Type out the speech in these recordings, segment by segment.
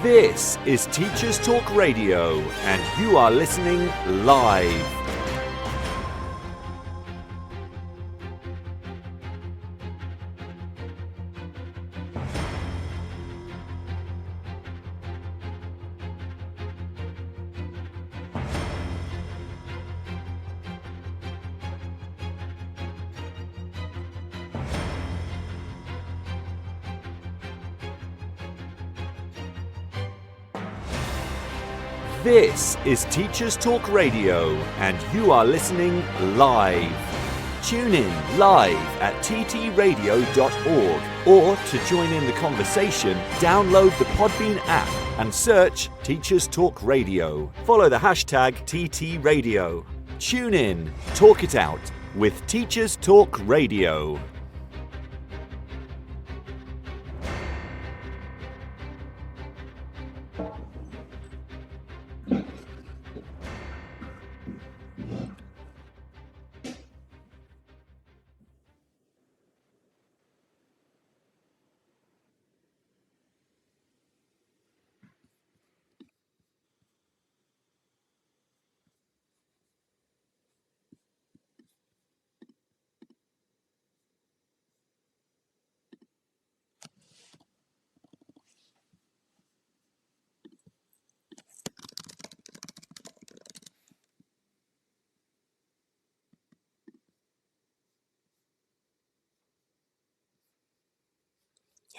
This is Teachers Talk Radio, and you are listening live. This is Teachers Talk Radio, and you are listening live. Tune in live at ttradio.org, or to join in the conversation, download the Podbean app and search Teachers Talk Radio. Follow the hashtag TTRadio. Tune in, talk it out with Teachers Talk Radio.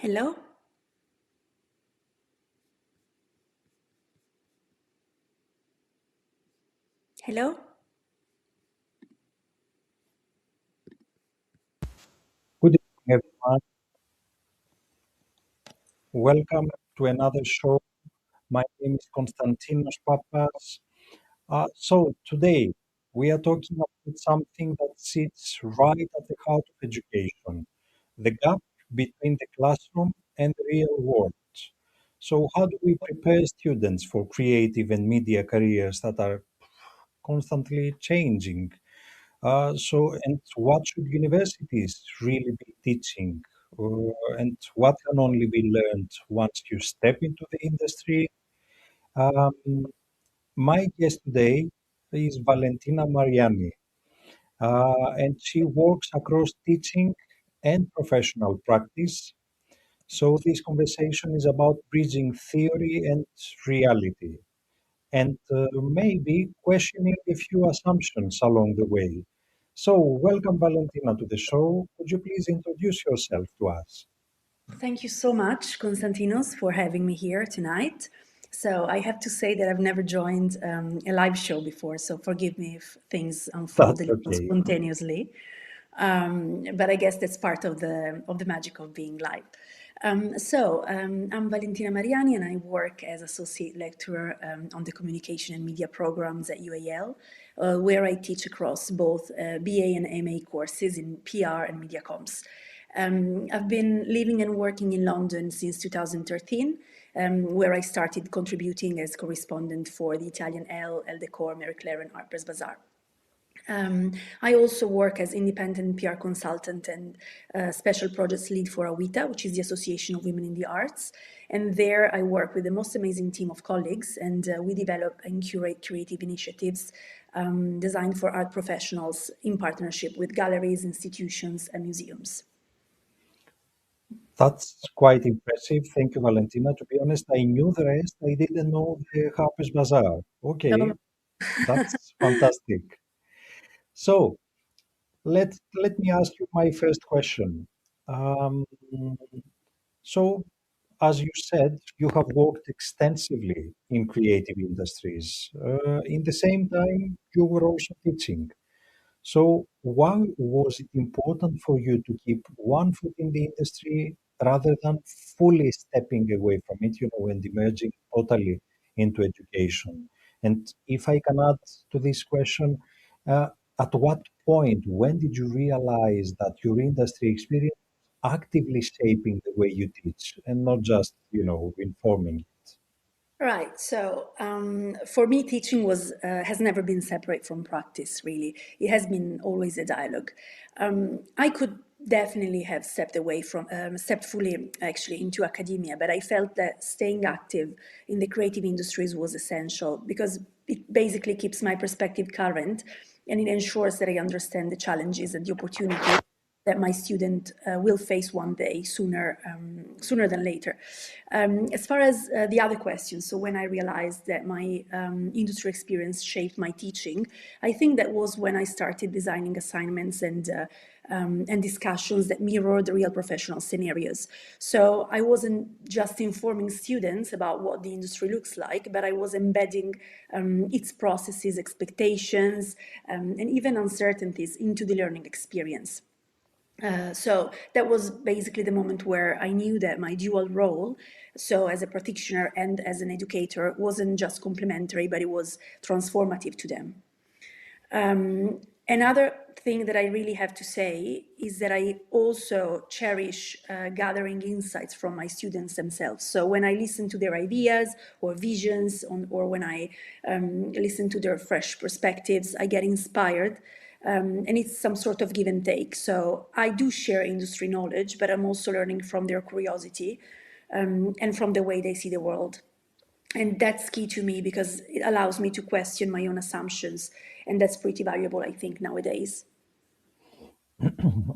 Hello? Hello? Good evening, everyone. Welcome to another show. My name is Konstantinos Papas. So today we are talking about something that sits right at the heart of education, the gap between the classroom and the real world. So how do we prepare students for creative and media careers that are constantly changing? And what should universities really be teaching? And what can only be learned once you step into the industry? Um, my guest today is Valentina Mariani, and she works across teaching and professional practice. So this conversation is about bridging theory and reality, and maybe questioning a few assumptions along the way. So, welcome, Valentina, to the show. Could you please introduce yourself to us? Thank you so much, Konstantinos, for having me here tonight. So I have to say that I've never joined a live show before, so forgive me if things unfold That's a little okay. spontaneously. But I guess that's part of the magic of being live. I'm Valentina Mariani, and I work as associate lecturer on the communication and media programs at UAL, where I teach across both BA and MA courses in PR and media comms. I've been living and working in London since 2013, where I started contributing as correspondent for the Italian Elle Decor, Marie Claire, and Art Press Bazaar. I also work as independent PR consultant and special projects lead for AWITA, which is the Association of Women in the Arts. And there I work with the most amazing team of colleagues, and we develop and curate creative initiatives designed for art professionals in partnership with galleries, institutions, and museums. That's quite impressive. Thank you, Valentina. To be honest, I knew the rest. I didn't know the Harper's Bazaar. Okay, that's fantastic. So, let me ask you my first question. Um, so, as you said, you have worked extensively in creative industries. In the same time, you were also teaching. So, why was it important for you to keep one foot in the industry rather than fully stepping away from it, and emerging totally into education? And if I can add to this question, uh, at what point, when did you realize that your industry experience actively shaping the way you teach and not just, informing it? Right. So for me, teaching was has never been separate from practice. Really, it has been always a dialogue. I could definitely have stepped away from, stepped fully actually into academia, but I felt that staying active in the creative industries was essential because it basically keeps my perspective current and it ensures that I understand the challenges and the opportunities that my student will face one day sooner than later. As far as the other questions, so when I realized that my industry experience shaped my teaching, I think that was when I started designing assignments and discussions that mirror the real professional scenarios. So I wasn't just informing students about what the industry looks like, but I was embedding its processes, expectations, and even uncertainties into the learning experience. So that was basically the moment where I knew that my dual role, so as a practitioner and as an educator, wasn't just complementary, but it was transformative to them. Another thing that I really have to say is that I also cherish gathering insights from my students themselves. So when I listen to their ideas or visions, or when I listen to their fresh perspectives, I get inspired. And it's some sort of give and take. So I do share industry knowledge, but I'm also learning from their curiosity and from the way they see the world. And that's key to me because it allows me to question my own assumptions. And that's pretty valuable, I think, nowadays.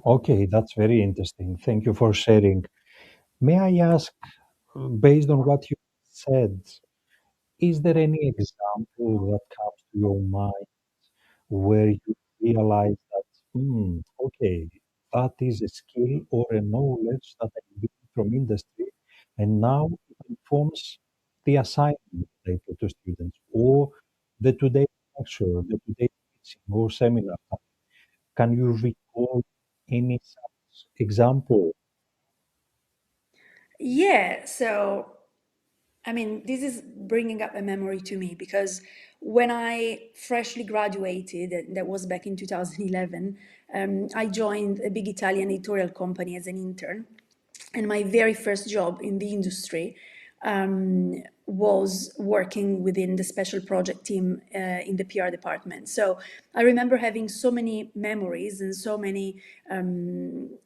Okay, that's very interesting. Thank you for sharing. May I ask, based on what you said, is there any example that comes to your mind where you realize that, okay, that is a skill or a knowledge that I gained from industry, and now it informs the assignment that I put to students, or the today lecture, the today teaching or seminar? Can you recall any such example? Yeah, so I mean, this is bringing up a memory to me because when I freshly graduated, and that was back in 2011, I joined a big Italian editorial company as an intern. And my very first job in the industry was working within the special project team in the PR department. So I remember having so many memories and so many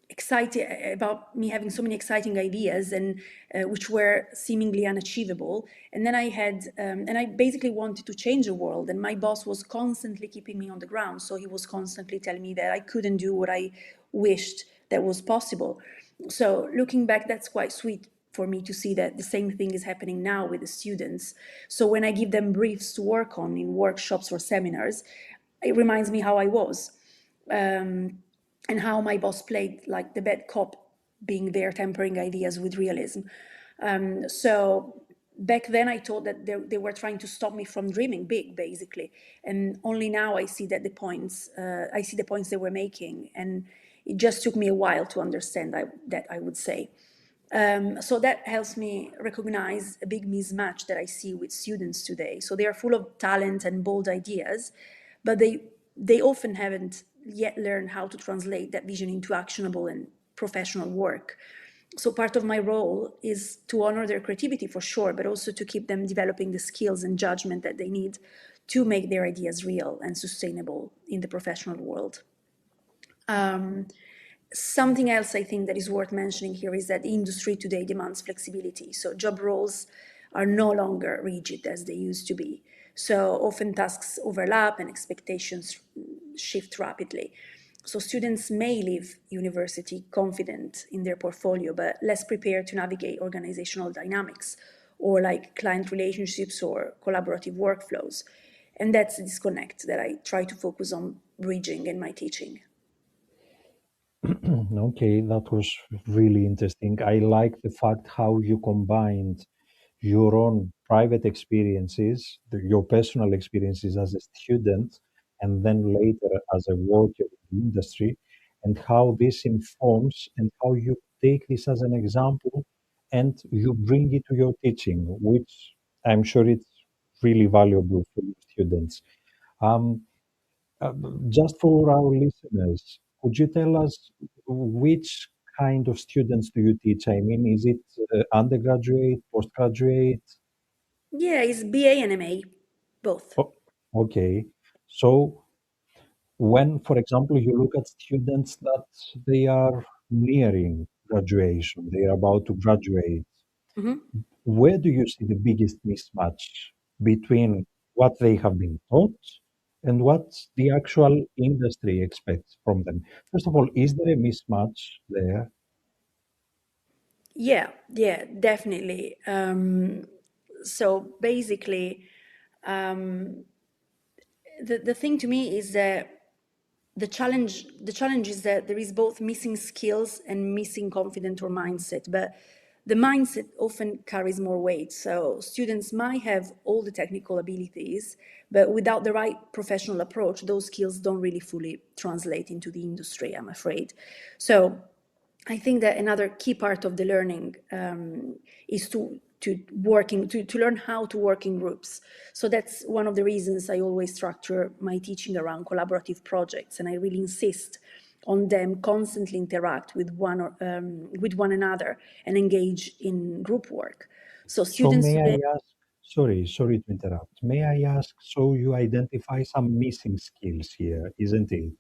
exciting about me having so many exciting ideas and which were seemingly unachievable. And then and I basically wanted to change the world. And my boss was constantly keeping me on the ground. So he was constantly telling me that I couldn't do what I wished that was possible. So looking back, that's quite sweet for me to see that the same thing is happening now with the students. So when I give them briefs to work on in workshops or seminars, it reminds me how I was and how my boss played like the bad cop, being there tempering ideas with realism. So back then I thought that they were trying to stop me from dreaming big, basically. And only now I see that I see the points they were making. And it just took me a while to understand that, I would say. So that helps me recognize a big mismatch that I see with students today. So they are full of talent and bold ideas, but they often haven't yet learned how to translate that vision into actionable and professional work. So part of my role is to honor their creativity for sure, but also to keep them developing the skills and judgment that they need to make their ideas real and sustainable in the professional world. Something else I think that is worth mentioning here is that the industry today demands flexibility. So job roles are no longer rigid as they used to be. So often tasks overlap and expectations shift rapidly. So students may leave university confident in their portfolio, but less prepared to navigate organizational dynamics or like client relationships or collaborative workflows. And that's the disconnect that I try to focus on bridging in my teaching. Okay, that was really interesting. I like the fact how you combined your own private experiences, your personal experiences as a student, and then later as a worker in the industry, and how this informs and how you take this as an example and you bring it to your teaching, which I'm sure it's really valuable for your students. Um, uh, just for our listeners, could you tell us which kind of students do you teach? I mean, is it undergraduate, postgraduate? Yeah, it's BA and MA, both. Oh, okay. So when, for example, you look at students that they are nearing graduation, they are about to graduate. Mhm. Where do you see the biggest mismatch between what they have been taught and what the actual industry expects from them? First of all, is there a mismatch there? Yeah, yeah, definitely. So basically, um, the thing to me is that the challenge is that there is both missing skills and missing confidence or mindset, but the mindset often carries more weight. So students might have all the technical abilities, but without the right professional approach, those skills don't really fully translate into the industry, I'm afraid. So I think that another key part of the learning is to learn how to work in groups. So that's one of the reasons I always structure my teaching around collaborative projects, and I really insist on them constantly interact with one another and engage in group work. So So students may today, I ask, sorry to interrupt. May I ask, so you identify some missing skills here, isn't it?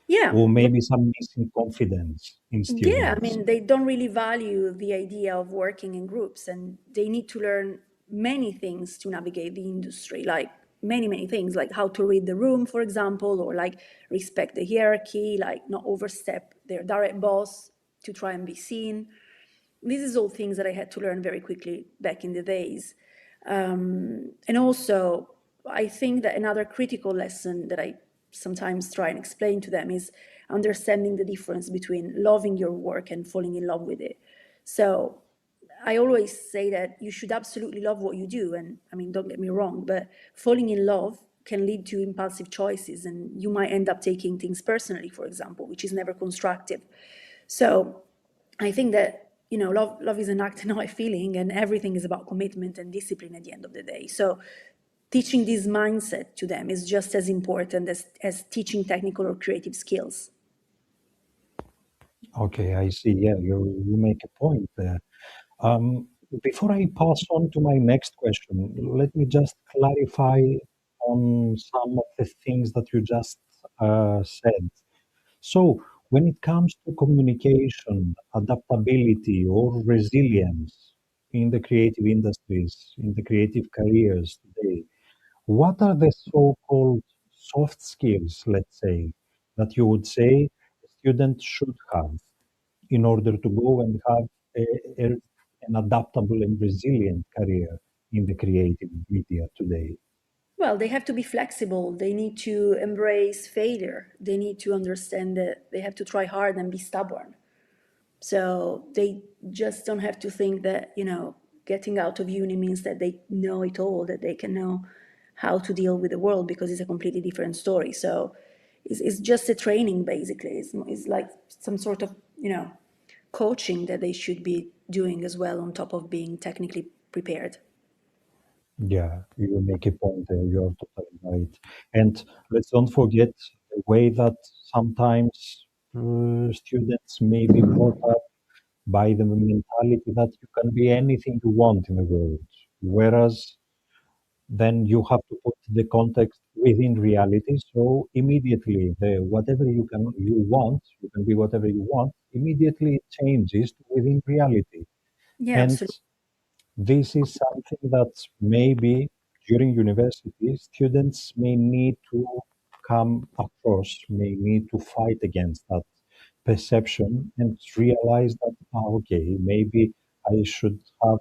yeah, Or yeah. maybe some missing confidence in Yeah, I students? mean, they don't really value the idea of working in groups, and they need to learn many things to navigate the industry, like many things, like how to read the room, for example, or like respect the hierarchy, like not overstep their direct boss to try and be seen. This is all things that I had to learn very quickly back in the days. And also, I think that another critical lesson that I sometimes try and explain to them is understanding the difference between loving your work and falling in love with it. So I always say that you should absolutely love what you do. And I mean, don't get me wrong, but falling in love can lead to impulsive choices, and you might end up taking things personally, for example, which is never constructive. So I think that love is an act, not a feeling, and everything is about commitment and discipline at the end of the day. So teaching this mindset to them is just as important as teaching technical or creative skills. Okay, I see. Yeah, you make a point there. Um, Before I pass on to my next question, let me just clarify on some of the things that you just said. So, when it comes to communication, adaptability, or resilience in the creative industries, in the creative careers today, what are the so-called soft skills, let's say, that you would say a student should have in order to go and have an adaptable and resilient career in the creative media today? Well, they have to be flexible. They need to embrace failure. They need to understand that they have to try hard and be stubborn. So they just don't have to think that, getting out of uni means that they know it all, that they can know how to deal with the world, because it's a completely different story. So it's just a training, basically. It's like some sort of, coaching that they should be doing as well, on top of being technically prepared. Yeah, you make a point there. You're totally right. And let's don't forget the way that sometimes students may be brought up by the mentality that you can be anything you want in the world. Whereas then you have to put the context within reality. So immediately, the whatever you can be whatever you want. Immediately it changes to within reality, Yeah, and absolutely. this is something that maybe during university students may need to come across, may need to fight against that perception and realize that, okay, maybe I should have,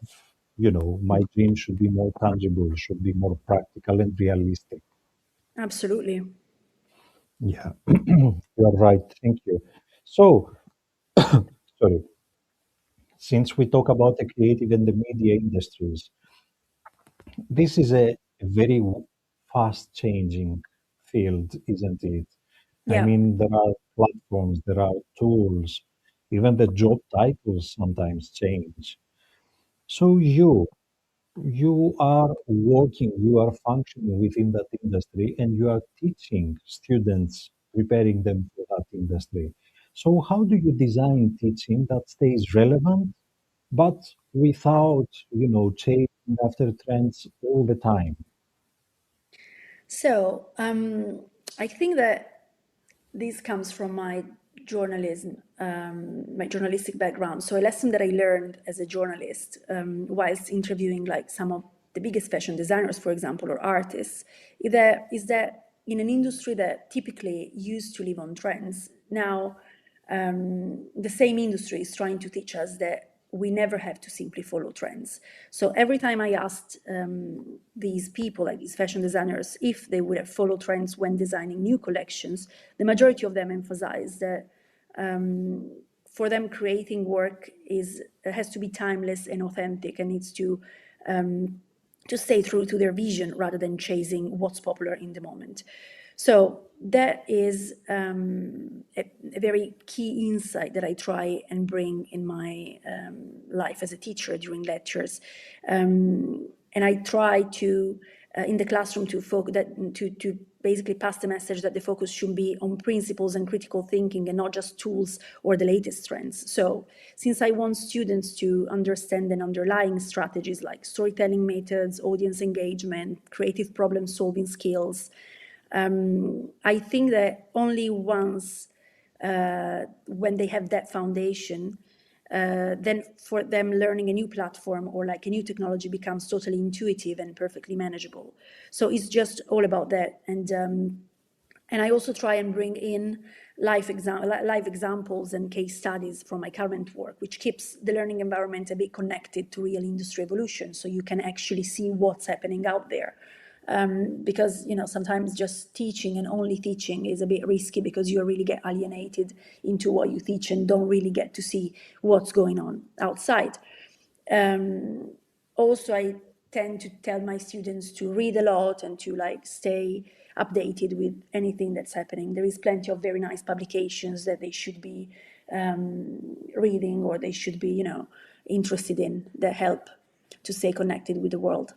my dream should be more tangible, should be more practical and realistic. Absolutely. Yeah, you are right. Thank you. So, sorry, since we talk about the creative and the media industries, this is a very fast changing field, isn't it? I Yeah. mean, there are platforms, there are tools, even the job titles sometimes change. So you are working, you are functioning within that industry and you are teaching students, preparing them for that industry. So how do you design teaching that stays relevant, but without, chasing after trends all the time? So I think that this comes from my journalism, my journalistic background. So a lesson that I learned as a journalist whilst interviewing like some of the biggest fashion designers, for example, or artists, is that in an industry that typically used to live on trends, now the same industry is trying to teach us that we never have to simply follow trends. So every time I asked these people, like these fashion designers, if they would have followed trends when designing new collections, the majority of them emphasized that for them creating work has to be timeless and authentic, and needs to stay true to their vision rather than chasing what's popular in the moment. So that is a very key insight that I try and bring in my life as a teacher during lectures. And I try to, in the classroom, to basically pass the message that the focus should be on principles and critical thinking and not just tools or the latest trends. So since I want students to understand the underlying strategies like storytelling methods, audience engagement, creative problem-solving skills, I think that only once, when they have that foundation, then for them learning a new platform or like a new technology becomes totally intuitive and perfectly manageable. So it's just all about that. And I also try and bring in live examples and case studies from my current work, which keeps the learning environment a bit connected to real industry evolution, so you can actually see what's happening out there. Because sometimes just teaching and only teaching is a bit risky, because you really get alienated into what you teach and don't really get to see what's going on outside. Also, I tend to tell my students to read a lot and to stay updated with anything that's happening. There is plenty of very nice publications that they should be reading, or they should be interested in, that help to stay connected with the world.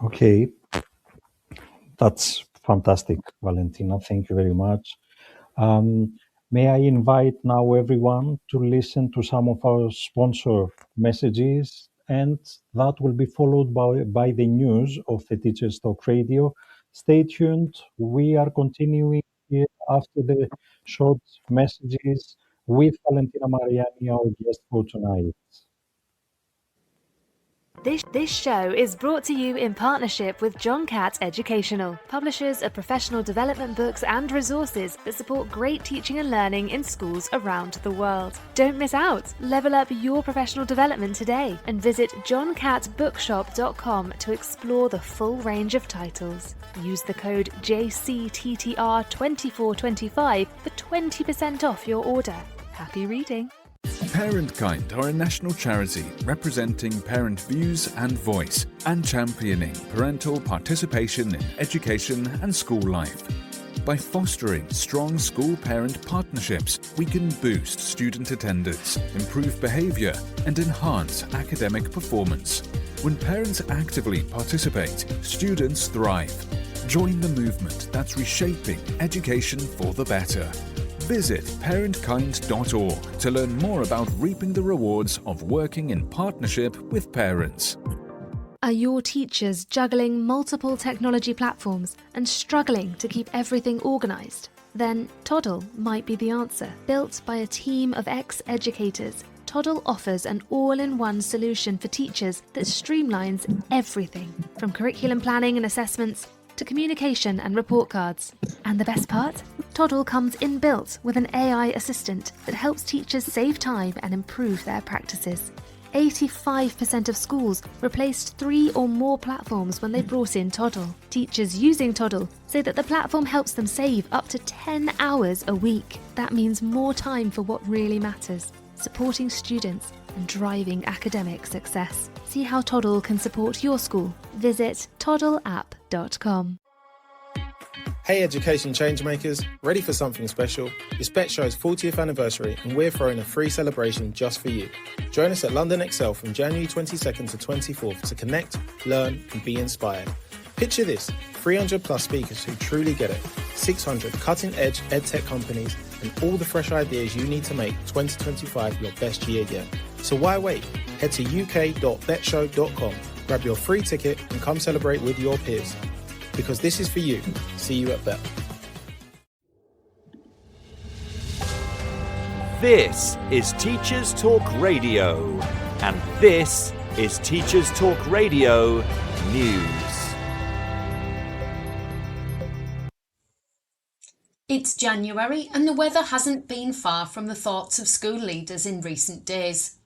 Okay, that's fantastic, Valentina. Thank you very much. May I invite now everyone to listen to some of our sponsor messages, and that will be followed by the news of the Teachers Talk Radio. Stay tuned. We are continuing here after the short messages with Valentina Mariani, our guest for tonight. This show is brought to you in partnership with John Catt Educational, publishers of professional development books and resources that support great teaching and learning in schools around the world. Don't miss out. Level up your professional development today and visit johncattbookshop.com to explore the full range of titles. Use the code JCTTR2425 for 20% off your order. Happy reading. Parentkind are a national charity representing parent views and voice and championing parental participation in education and school life. By fostering strong school-parent partnerships, we can boost student attendance, improve behaviour and enhance academic performance. When parents actively participate, students thrive. Join the movement that's reshaping education for the better. Visit parentkind.org to learn more about reaping the rewards of working in partnership with parents. Are your teachers juggling multiple technology platforms and struggling to keep everything organised? Then Toddle might be the answer. Built by a team of ex-educators, Toddle offers an all-in-one solution for teachers that streamlines everything, from curriculum planning and assessments to communication and report cards. And the best part? Toddle comes inbuilt with an AI assistant that helps teachers save time and improve their practices. 85% of schools replaced 3 or more platforms when they brought in Toddle. Teachers using Toddle say that the platform helps them save up to 10 hours a week. That means more time for what really matters, supporting students and driving academic success. See how Toddle can support your school. Visit toddleapp.com. Hey education changemakers, ready for something special? It's Bet Show's 40th anniversary and we're throwing a free celebration just for you. Join us at London Excel from January 22nd to 24th to connect, learn and be inspired. Picture this, 300 plus speakers who truly get it, 600 cutting-edge edtech companies and all the fresh ideas you need to make 2025 your best year yet. So why wait? Head to uk.betshow.com, grab your free ticket and come celebrate with your peers. Because this is for you. See you at Bet. This is Teachers Talk Radio, and this is Teachers Talk Radio News. It's January and the weather hasn't been far from the thoughts of school leaders in recent days.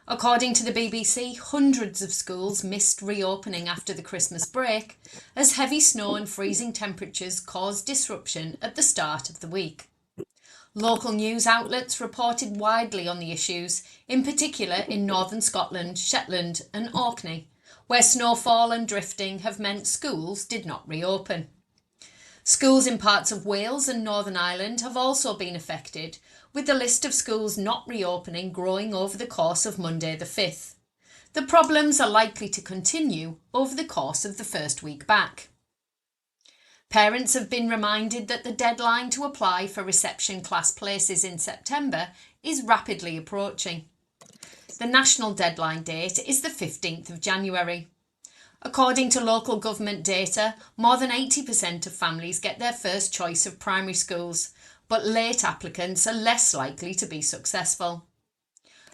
According to the BBC, hundreds of schools missed reopening after the Christmas break as heavy snow and freezing temperatures caused disruption at the start of the week. Local news outlets reported widely on the issues, in particular in northern Scotland, Shetland and Orkney, where snowfall and drifting have meant schools did not reopen. Schools in parts of Wales and Northern Ireland have also been affected, with the list of schools not reopening growing over the course of Monday the 5th. The problems are likely to continue over the course of the first week back. Parents have been reminded that the deadline to apply for reception class places in September is rapidly approaching. The national deadline date is the 15th of January. According to local government data, more than 80% of families get their first choice of primary schools, but late applicants are less likely to be successful.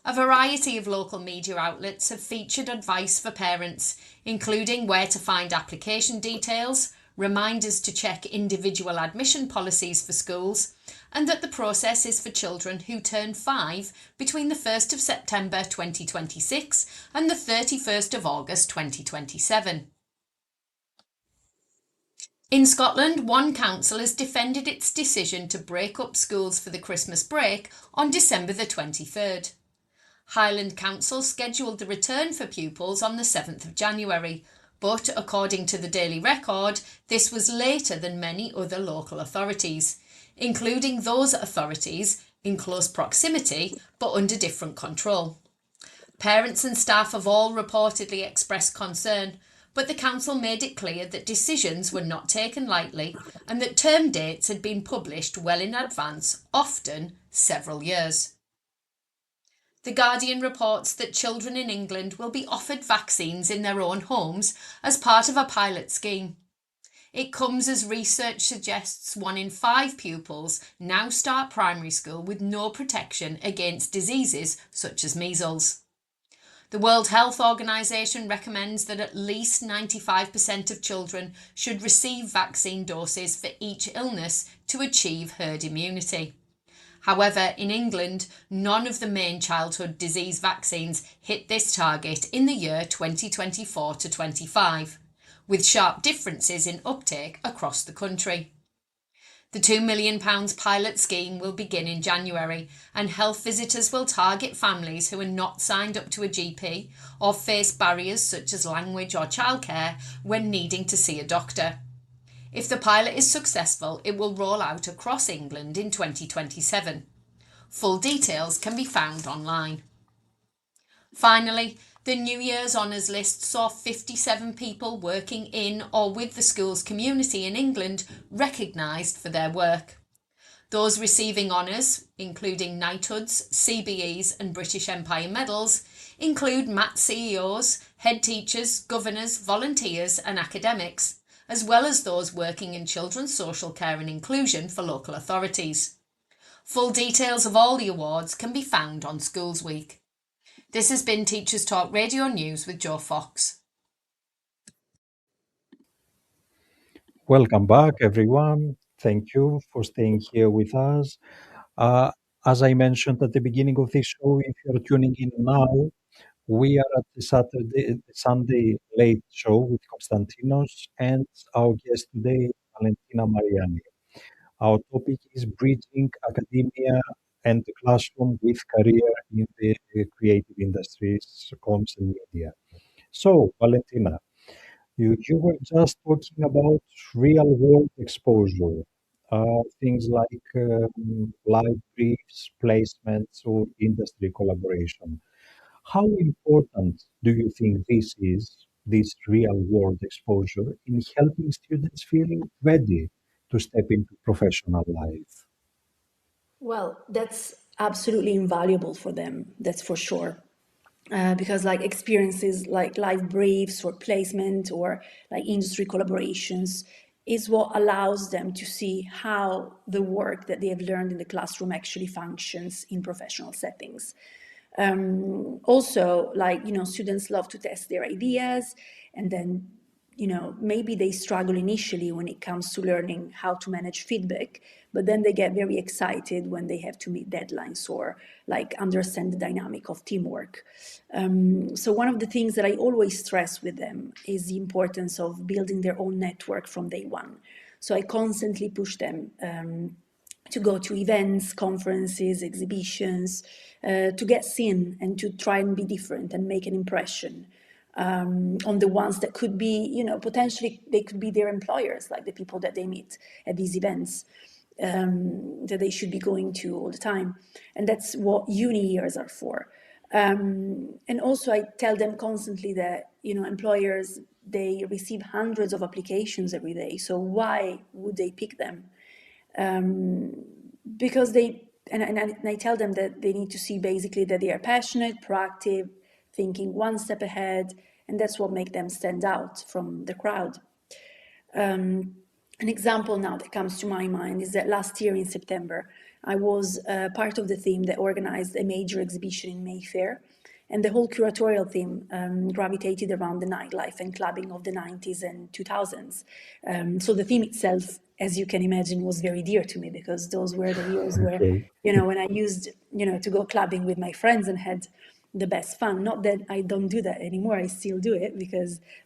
A variety of local media outlets have featured advice for parents, including where to find application details, reminders to check individual admission policies for schools, and that the process is for children who turn 5 between the 1st of September 2026 and the 31st of August 2027. In Scotland, one council has defended its decision to break up schools for the Christmas break on December the 23rd. Highland Council scheduled the return for pupils on the 7th of January, but according to the Daily Record, this was later than many other local authorities, including those authorities in close proximity but under different control. Parents and staff have all reportedly expressed concern, but the council made it clear that decisions were not taken lightly and that term dates had been published well in advance, often several years. The Guardian reports that children in England will be offered vaccines in their own homes as part of a pilot scheme. It comes as research suggests 1 in 5 pupils now start primary school with no protection against diseases such as measles. The World Health Organization recommends that at least 95% of children should receive vaccine doses for each illness to achieve herd immunity. However, in England, none of the main childhood disease vaccines hit this target in the year 2024 to 25, with sharp differences in uptake across the country. The £2 million pilot scheme will begin in January, and health visitors will target families who are not signed up to a GP or face barriers such as language or childcare when needing to see a doctor. If the pilot is successful, it will roll out across England in 2027. Full details can be found online. Finally, the New Year's Honours list saw 57 people working in or with the school's community in England recognised for their work. Those receiving honours, including knighthoods, CBEs and British Empire medals, include MAT CEOs, head teachers, governors, volunteers and academics, as well as those working in children's social care and inclusion for local authorities. Full details of all the awards can be found on Schools Week. This has been Teachers Talk Radio News with Joe Fox. Welcome back, everyone. Thank you for staying here with us. As I mentioned at the beginning of this show, if you're tuning in now, we are at the Sunday late show with Konstantinos and our guest today, Valentina Mariani. Our topic is bridging academia and the classroom with career in the creative industries, comms and media. So, Valentina, you were just talking about real world exposure, things like live briefs, placements, or industry collaboration. How important do you think this real world exposure, in helping students feeling ready to step into professional life? Well, that's absolutely invaluable for them, that's for sure. Because like experiences like live briefs or placement or like industry collaborations, is what allows them to see how the work that they have learned in the classroom actually functions in professional settings. Also, like, students love to test their ideas, and then, maybe they struggle initially when it comes to learning how to manage feedback, but then they get very excited when they have to meet deadlines or like understand the dynamic of teamwork. So one of the things that I always stress with them is the importance of building their own network from day one. So I constantly push them to go to events, conferences, exhibitions, to get seen and to try and be different and make an impression on the ones that could be, potentially they could be their employers, like the people that they meet at these events that they should be going to all the time. And that's what uni years are for. And also I tell them constantly that, employers, they receive hundreds of applications every day. So why would they pick them? Because and I tell them that they need to see basically that they are passionate, proactive, thinking one step ahead, and that's what makes them stand out from the crowd. An example now that comes to my mind is that last year in September, I was part of the team that organized a major exhibition in Mayfair, and the whole curatorial theme gravitated around the nightlife and clubbing of the 90s and 2000s. So the theme itself, as you can imagine, was very dear to me, because those were the years where, Okay. when I used, to go clubbing with my friends and had the best fun. Not that I don't do that anymore, I still do it,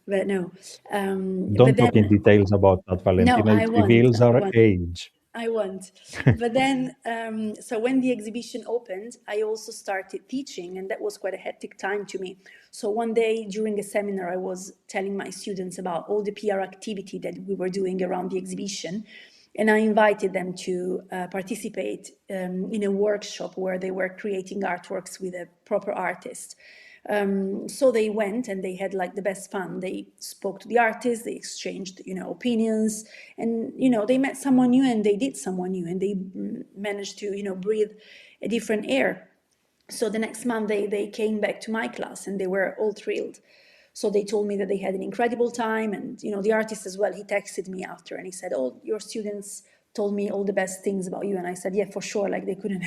but no. But Don't talk in then, details about that, no, Valentina. It reveals I our won't. age. I won't. But then, so when the exhibition opened, I also started teaching, and that was quite a hectic time to me. So one day during a seminar, I was telling my students about all the PR activity that we were doing around the exhibition. And I invited them to participate in a workshop where they were creating artworks with a proper artist. So they went and they had like the best fun. They spoke to the artists, they exchanged, opinions, and, they met someone new and they did someone new, and they managed to, breathe a different air. So the next month they came back to my class and they were all thrilled. So they told me that they had an incredible time, and, the artist as well, he texted me after and he said, "Oh, your students told me all the best things about you." And I said, "Yeah, for sure, like they couldn't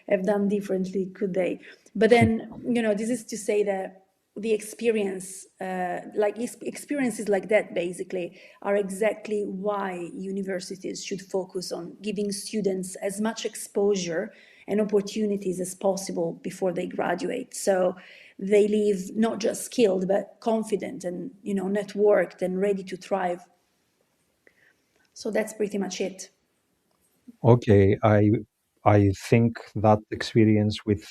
have done differently, could they?" But then, this is to say that the experience, experiences like that basically are exactly why universities should focus on giving students as much exposure and opportunities as possible before they graduate. So they leave not just skilled, but confident and, networked and ready to thrive. So that's pretty much it. Okay, I think that experience with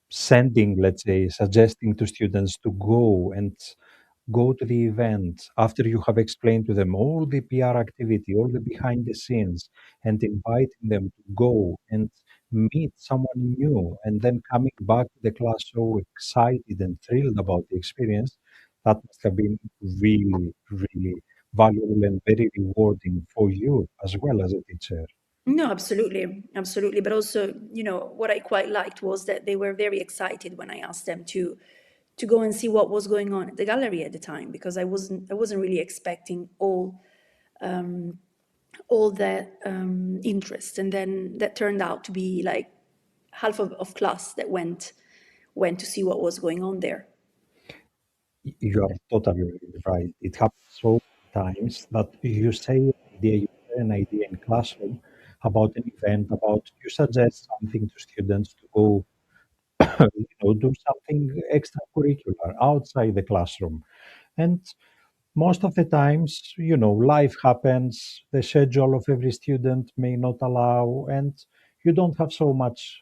sending, let's say, suggesting to students to go to the event after you have explained to them all the PR activity, all the behind the scenes, and inviting them to go and meet someone new, and then coming back to the class so excited and thrilled about the experience, that must have been really, really valuable and very rewarding for you as well as a teacher. No, absolutely, absolutely. But also, what I quite liked was that they were very excited when I asked them to go and see what was going on at the gallery at the time, because I wasn't really expecting all that interest, and then that turned out to be like half of class that went to see what was going on there. You are totally right. It happens so many times that you say an idea, you share an idea in classroom about an event, about you suggest something to students to go, do something extracurricular outside the classroom. And most of the times, life happens, the schedule of every student may not allow, and you don't have so much,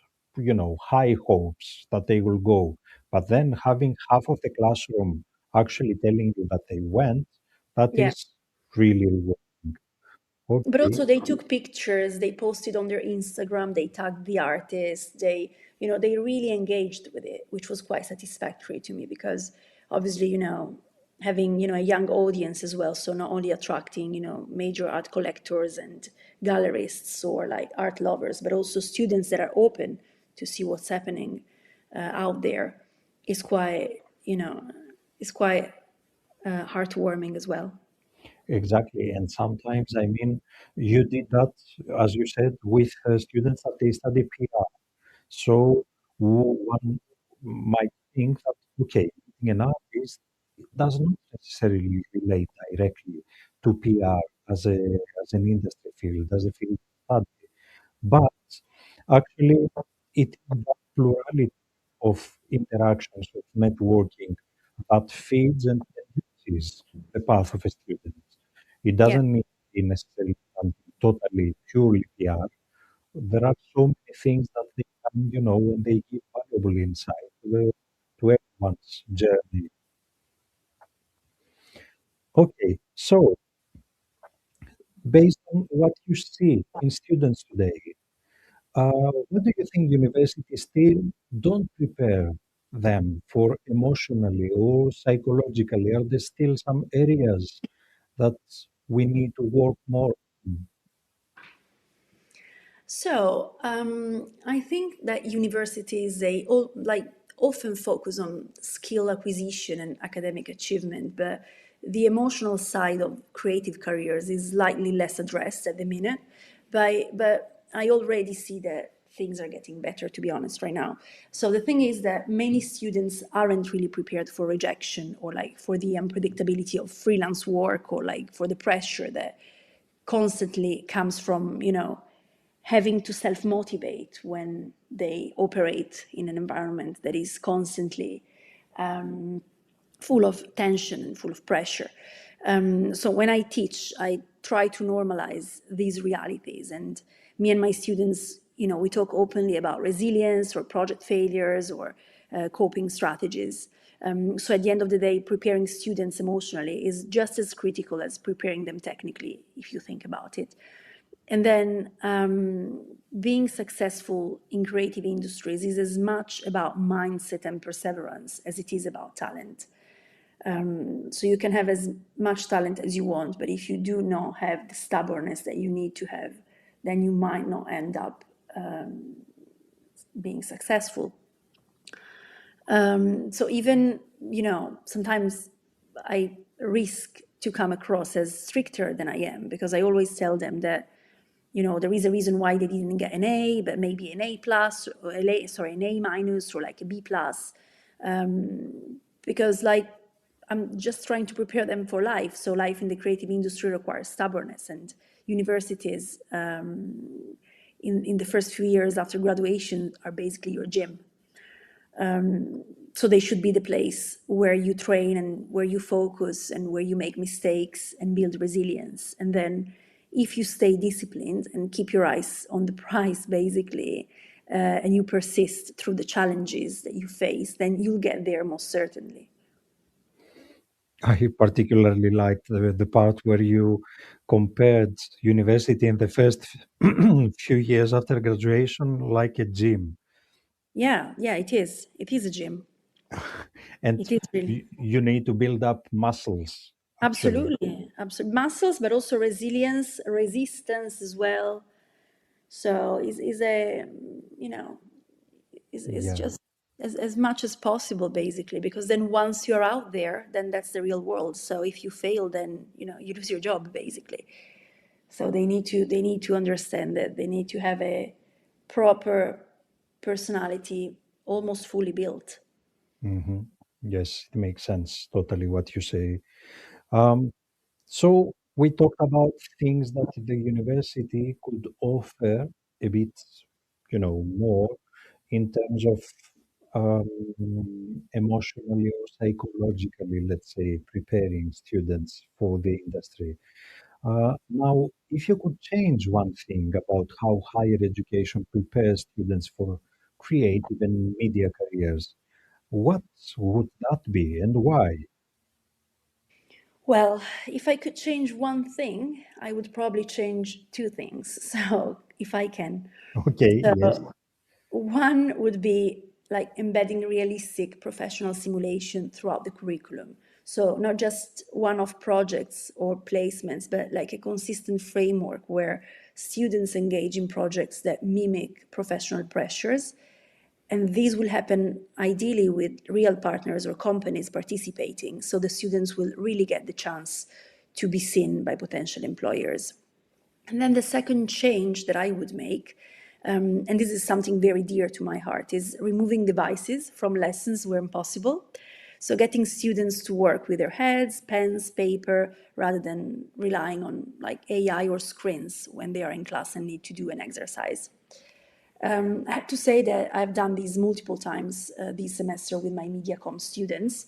high hopes that they will go. But then having half of the classroom actually telling you that they went, that Yeah. is really rewarding. But Okay. also they took pictures, they posted on their Instagram, they tagged the artist, they really engaged with it, which was quite satisfactory to me, because obviously, having, a young audience as well. So not only attracting, major art collectors and gallerists or like art lovers, but also students that are open to see what's happening out there is quite, is quite heartwarming as well. Exactly. And sometimes, I mean, you did that, as you said, with students that they study PR. So one might think that, okay, being an artist does not necessarily relate directly to PR as as an industry field, as a field of study. But actually, it is that plurality of interactions, of networking that feeds and enriches the path of a student. It Yeah. doesn't need to be necessarily something totally purely PR. There are so many things that they can, when they give valuable insight to everyone's journey. Okay, so based on what you see in students today, what do you think universities still don't prepare them for emotionally or psychologically? Are there still some areas that we need to work more on? So I think that universities they all like often focus on skill acquisition and academic achievement, but the emotional side of creative careers is slightly less addressed at the minute. But I already see that things are getting better, to be honest, right now. So the thing is that many students aren't really prepared for rejection or like for the unpredictability of freelance work or like for the pressure that constantly comes from, having to self-motivate when they operate in an environment that is constantly full of tension and full of pressure. So when I teach, I try to normalize these realities. And me and my students, we talk openly about resilience or project failures or coping strategies. So at the end of the day, preparing students emotionally is just as critical as preparing them technically, if you think about it. And then being successful in creative industries is as much about mindset and perseverance as it is about talent. So you can have as much talent as you want, but if you do not have the stubbornness that you need to have, then you might not end up being successful. So even, sometimes I risk to come across as stricter than I am because I always tell them that, there is a reason why they didn't get an A, but maybe an A plus, or an A minus, or like a B plus, because like I'm just trying to prepare them for life. So life in the creative industry requires stubbornness, and universities in the first few years after graduation are basically your gym. So they should be the place where you train and where you focus and where you make mistakes and build resilience. And then if you stay disciplined and keep your eyes on the prize, basically, and you persist through the challenges that you face, then you'll get there most certainly. I particularly liked the part where you compared university in the first few years after graduation like a gym. Yeah, it is. It is a gym. And It is really. you need to build up muscles, actually. Absolutely. Muscles, but also resilience, resistance as well. So is a, you know, is Yeah. just as much as possible, basically, because then once you're out there, then that's the real world. So if you fail, then, you lose your job, basically. So they need to understand that they need to have a proper personality almost fully built. Hmm. Yes, it makes sense totally what you say. Um, so we talked about things that the university could offer a bit, more in terms of emotionally or psychologically, let's say, preparing students for the industry. Now, if you could change one thing about how higher education prepares students for creative and media careers, what would that be and why? Well, if I could change one thing, I would probably change two things. So if I can. Okay, yes. So one would be like embedding realistic professional simulation throughout the curriculum. So not just one-off projects or placements, but like a consistent framework where students engage in projects that mimic professional pressures. And these will happen ideally with real partners or companies participating. So the students will really get the chance to be seen by potential employers. And then the second change that I would make, and this is something very dear to my heart, is removing devices from lessons where possible. So getting students to work with their heads, pens, paper, rather than relying on like AI or screens when they are in class and need to do an exercise. I have to say that I've done these multiple times this semester with my MediaCom students.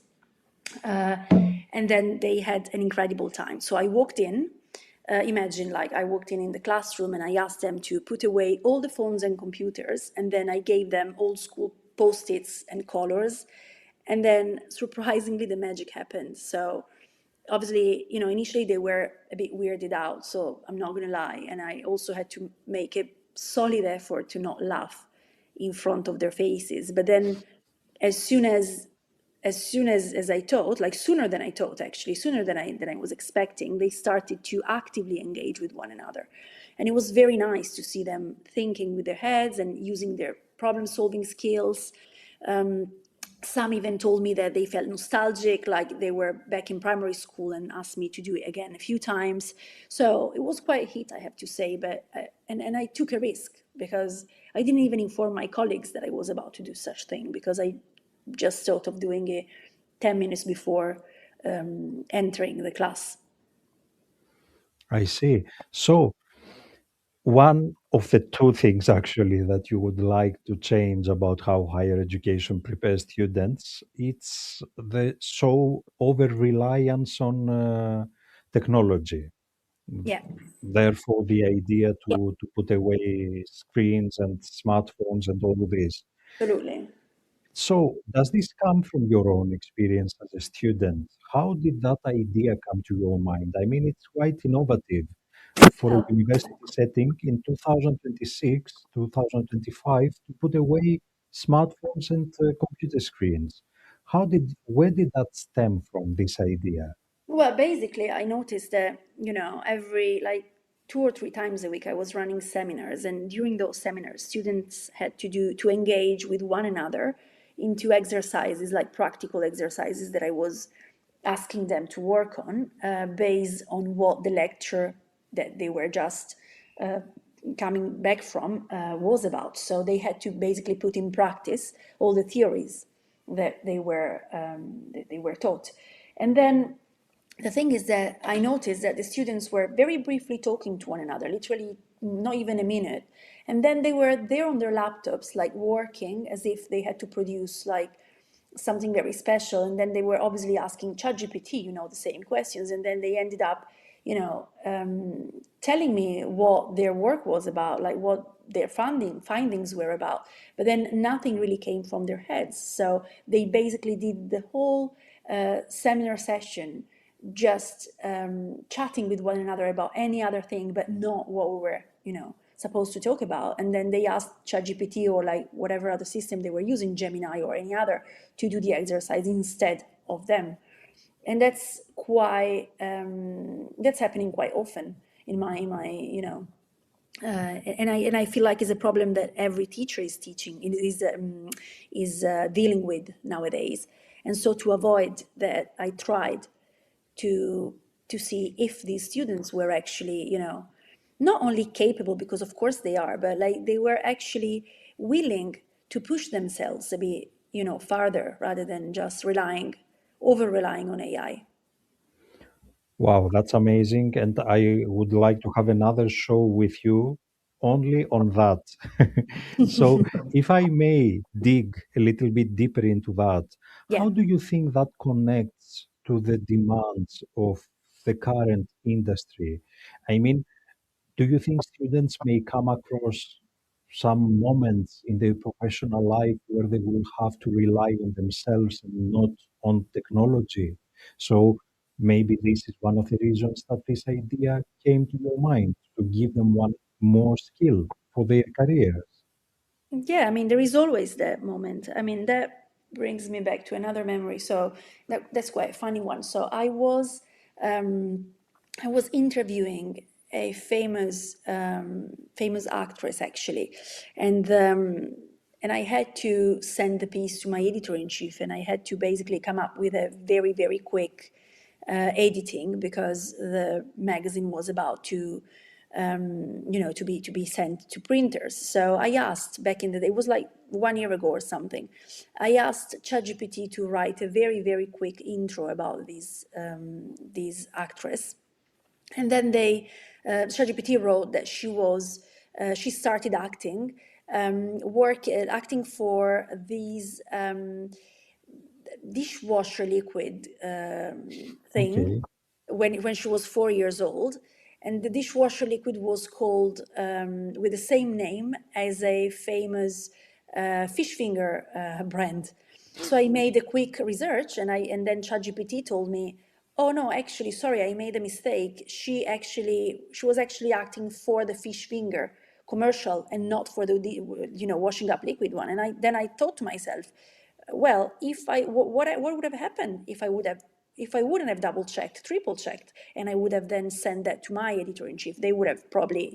And then they had an incredible time. So I walked in, imagine like I walked in the classroom and I asked them to put away all the phones and computers, and then I gave them old school post-its and colors, and then surprisingly the magic happened. So obviously, initially they were a bit weirded out, so I'm not gonna lie, and I also had to make a solid effort to not laugh in front of their faces. But then as soon as I taught, like sooner than I taught, actually, sooner than I was expecting, they started to actively engage with one another. And it was very nice to see them thinking with their heads and using their problem-solving skills. Some even told me that they felt nostalgic, like they were back in primary school, and asked me to do it again a few times. So it was quite a hit, I have to say, but and I took a risk because I didn't even inform my colleagues that I was about to do such thing, because I just thought of doing it 10 minutes before entering the class. I see. So, one of the two things actually that you would like to change about how higher education prepares students, it's the so over reliance on technology. Yeah, Therefore, the idea to put away screens and smartphones and all this. absolutely. So, does this come from your own experience as a student? How did that idea come to your mind? I mean, it's quite innovative for a Oh, university setting in 2026, 2025 to put away smartphones and computer screens. Where did that stem from, this idea? well, basically, I noticed that, every like 2 or 3 times a week, I was running seminars. And during those seminars, students had to engage with one another into exercises, like practical exercises that I was asking them to work on based on what the lecture that they were just coming back from was about. So they had to basically put in practice all the theories that they were taught. And then the thing is that I noticed that the students were very briefly talking to one another, literally not even a minute. And then they were there on their laptops, like working as if they had to produce like something very special. And then they were obviously asking ChatGPT, the same questions. And then they ended up, telling me what their work was about, like what their findings were about. But then nothing really came from their heads. So they basically did the whole seminar session just chatting with one another about any other thing, but not what we were, supposed to talk about. And then they asked ChatGPT or like whatever other system they were using, Gemini or any other, to do the exercise instead of them. And that's happening quite often in my and I feel like it's a problem that every teacher is dealing with nowadays. And so to avoid that, I tried to see if these students were actually, not only capable, because of course they are, but like they were actually willing to push themselves a bit, farther rather than just over relying on AI. Wow, that's amazing. And I would like to have another show with you only on that. So, if I may dig a little bit deeper into that, Yeah. how do you think that connects to the demands of the current industry? I mean, do you think students may come across some moments in their professional life where they will have to rely on themselves and not on technology? So maybe this is one of the reasons that this idea came to your mind to give them one more skill for their careers. Yeah, I mean, there is always that moment. I mean, that brings me back to another memory. So that's quite a funny one. So um, I was interviewing a famous actress actually, and I had to send the piece to my editor in chief, and I had to basically come up with a very very quick editing, because the magazine was about to to be sent to printers. So I asked back in the day, it was like 1 year ago or something, I asked ChatGPT to write a very, very quick intro about this actress. And then ChatGPT wrote that she started acting, acting for these dishwasher liquid thing Okay. when she was 4 years old. And the dishwasher liquid was called with the same name as a famous fish finger brand. So I made a quick research, and then ChatGPT told me, oh no, actually, sorry, I made a mistake. She was actually acting for the fish finger commercial and not for the washing up liquid one. And I thought to myself, well, what would have happened if I wouldn't have double checked, triple checked, and I would have then sent that to my editor in chief? They would have probably,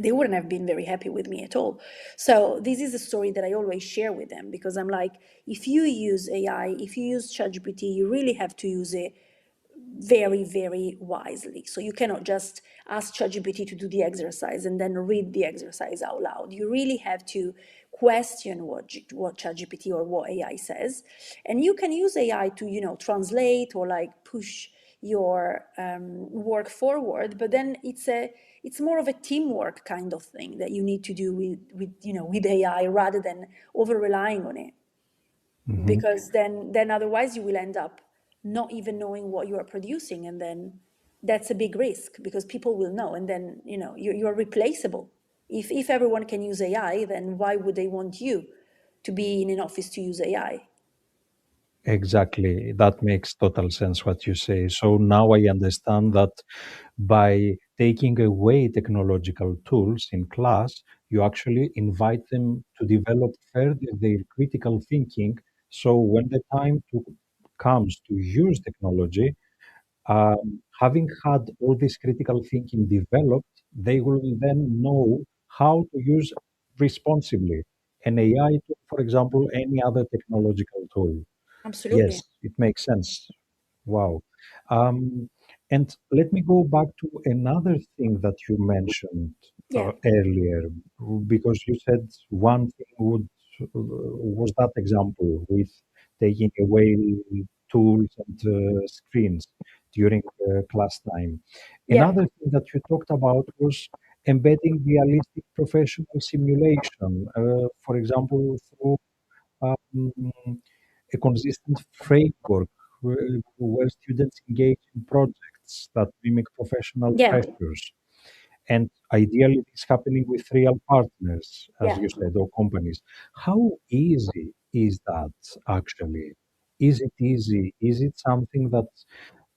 they wouldn't have been very happy with me at all. So this is a story that I always share with them, because I'm like, if you use AI, if you use ChatGPT, you really have to use it very, very wisely. So you cannot just ask ChatGPT to do the exercise and then read the exercise out loud. You really have to question what ChatGPT or what AI says. And you can use AI to, translate or like push your work forward, but then it's more of a teamwork kind of thing that you need to do with AI, rather than over relying on it. Mhm. Because then otherwise you will end up not even knowing what you are producing, and then that's a big risk, because people will know, and then you're replaceable. If everyone can use AI, then why would they want you to be in an office to use AI? Exactly. That makes total sense what you say. So now I understand that by taking away technological tools in class, you actually invite them to develop further their critical thinking. So when the time comes to use technology, having had all this critical thinking developed, they will then know how to use responsibly an AI tool, for example, any other technological tool. Absolutely. Yes, it makes sense. Wow. Um, and let me go back to another thing that you mentioned Yeah. earlier, because you said one thing was that example with taking away tools and screens during class time. Yeah. Another thing that you talked about was embedding realistic professional simulation, for example, through um, a consistent framework where students engage in projects that mimic professional Yeah. pressures. And ideally, it's happening with real partners, as Yeah. you said, or companies. How easy is that actually? Is it easy? Is it something that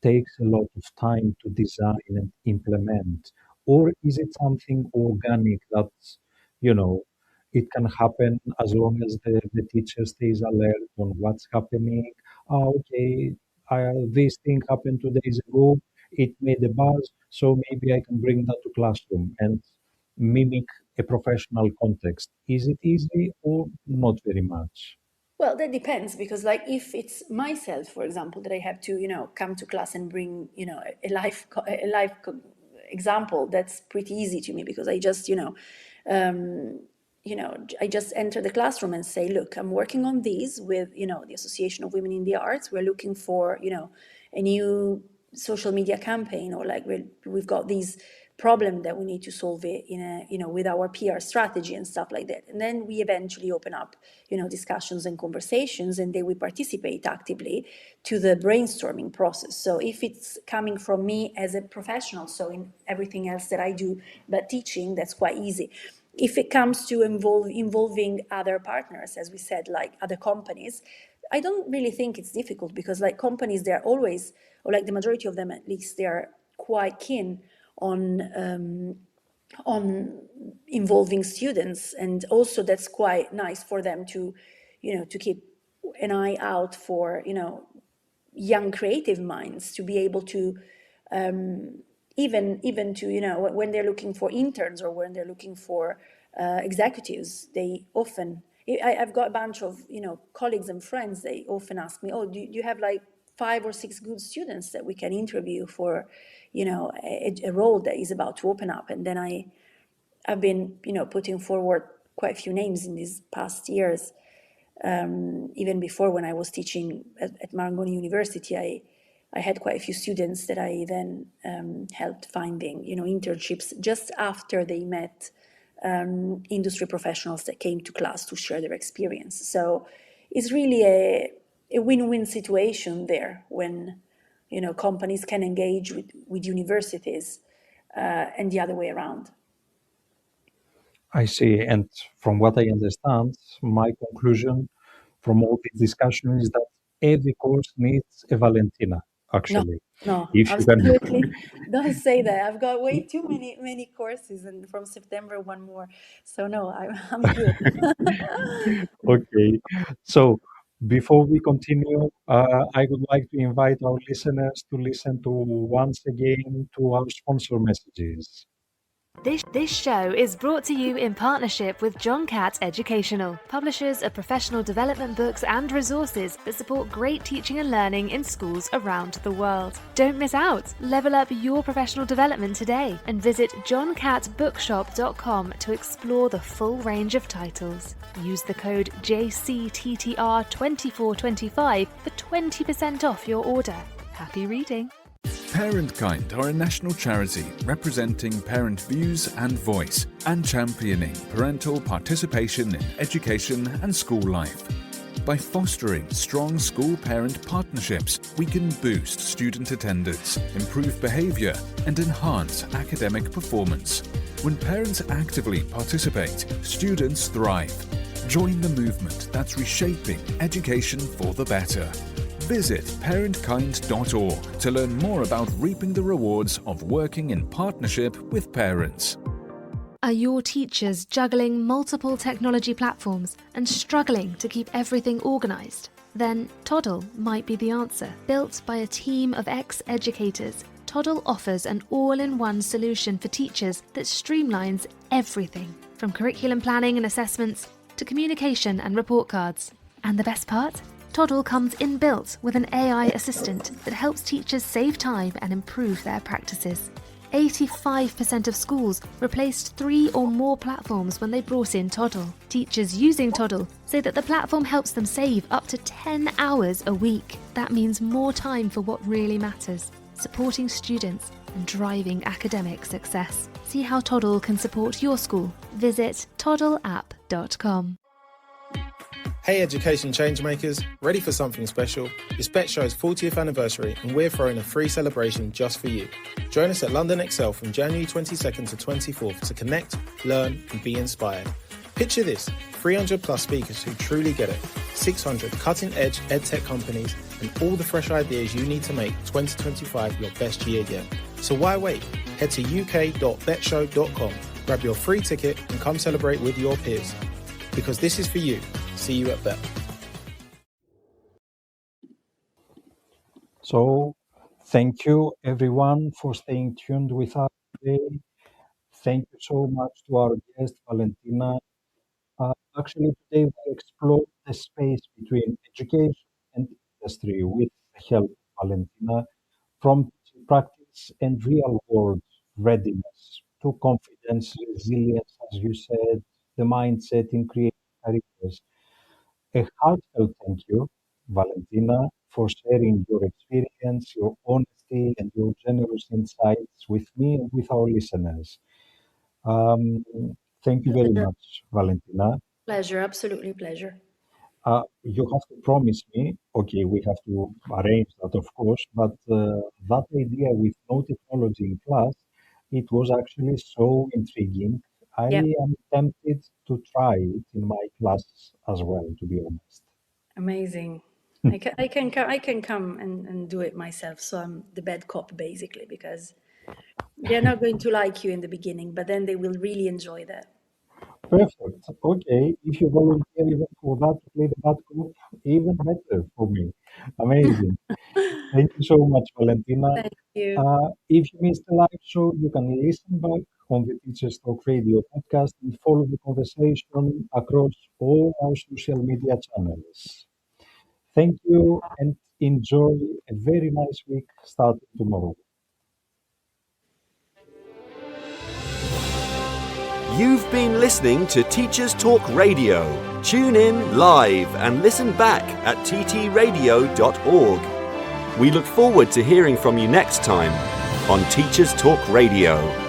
takes a lot of time to design and implement? Or is it something organic that, you know, it can happen as long as the teacher stays alert on what's happening? Okay, this thing happened 2 days ago, it made a buzz, so maybe I can bring that to classroom and mimic a professional context. Is it easy or not very much? Well, that depends, because like if it's myself, for example, that I have to, come to class and bring, a live example, that's pretty easy to me, because I just, I just enter the classroom and say, look, I'm working on these with, the Association of Women in the Arts. We're looking for, a new social media campaign, or like we've got these problem that we need to solve it in a with our PR strategy and stuff like that. And then we eventually open up discussions and conversations, and they will participate actively to the brainstorming process. So if it's coming from me as a professional, so in everything else that I do but teaching, that's quite easy. If it comes to involving other partners, as we said, like other companies, I don't really think it's difficult, because like companies, they're always, or like the majority of them at least, they are quite keen on involving students. And also that's quite nice for them to to keep an eye out for young creative minds, to be able to even to when they're looking for interns, or when they're looking for executives. They often, I've got a bunch of colleagues and friends. They often ask me, oh, do you have like 5 or 6 good students that we can interview for, a role that is about to open up. And then I've been, putting forward quite a few names in these past years. Even before, when I was teaching at Marangoni University, I had quite a few students that I then helped finding, internships just after they met industry professionals that came to class to share their experience. So it's really a win-win situation there when, companies can engage with universities and the other way around. I see. And from what I understand, my conclusion from all this discussion is that every course needs a Valentina, No, actually. no, If you can. absolutely. Don't say that. I've got way too many courses, and from September, one more. So no, I'm good. Okay. So before we continue, I would like to invite our listeners to listen to once again to our sponsor messages. This show is brought to you in partnership with John Catt Educational, publishers of professional development books and resources that support great teaching and learning in schools around the world. Don't miss out. Level up your professional development today and visit johncattbookshop.com to explore the full range of titles. Use the code JCTTR2425 for 20% off your order. Happy reading. Parentkind are a national charity representing parent views and voice and championing parental participation in education and school life. By fostering strong school-parent partnerships, we can boost student attendance, improve behaviour and enhance academic performance. When parents actively participate, students thrive. Join the movement that's reshaping education for the better. Visit parentkind.org to learn more about reaping the rewards of working in partnership with parents. Are your teachers juggling multiple technology platforms and struggling to keep everything organised? Then Toddle might be the answer. Built by a team of ex-educators, Toddle offers an all-in-one solution for teachers that streamlines everything, from curriculum planning and assessments to communication and report cards. And the best part? Toddle comes inbuilt with an AI assistant that helps teachers save time and improve their practices. 85% of schools replaced 3 or more platforms when they brought in Toddle. Teachers using Toddle say that the platform helps them save up to 10 hours a week. That means more time for what really matters, supporting students and driving academic success. See how Toddle can support your school. Visit toddleapp.com. Hey education changemakers, ready for something special? It's Bet Show's 40th anniversary and we're throwing a free celebration just for you. Join us at London Excel from January 22nd to 24th to connect, learn and be inspired. Picture this, 300 plus speakers who truly get it, 600 cutting edge edtech companies and all the fresh ideas you need to make 2025 your best year yet. So why wait? Head to uk.betshow.com, grab your free ticket and come celebrate with your peers. Because this is for you. See you at Bet. So thank you everyone for staying tuned with us today. Thank you so much to our guest, Valentina. Actually, today we explored the space between education and industry with the help of Valentina, from teaching practice and real world readiness to confidence, resilience, as you said, the mindset in creating careers. A heartfelt thank you, Valentina, for sharing your experience, your honesty, and your generous insights with me and with our listeners. Um, Thank you very Pleasure, much, Valentina. pleasure, absolutely pleasure. You have to promise me, okay, we have to arrange that, of course, but that idea with no technology in class, it was actually so intriguing. I Yeah, am tempted to try it in my class as well, to be honest. amazing. I can come and do it myself. So I'm the bad cop basically because they're not going to like you in the beginning, but then they will really enjoy that. Perfect. Okay, if you volunteer even for that to play the bad group, even better for me. Amazing. Thank you so much, Valentina. Thank you. If you missed the live show, you can listen back on the Teachers Talk Radio podcast and follow the conversation across all our social media channels. Thank you and enjoy a very nice week starting tomorrow. You've been listening to Teachers Talk Radio. Tune in live and listen back at ttradio.org. We look forward to hearing from you next time on Teachers Talk Radio.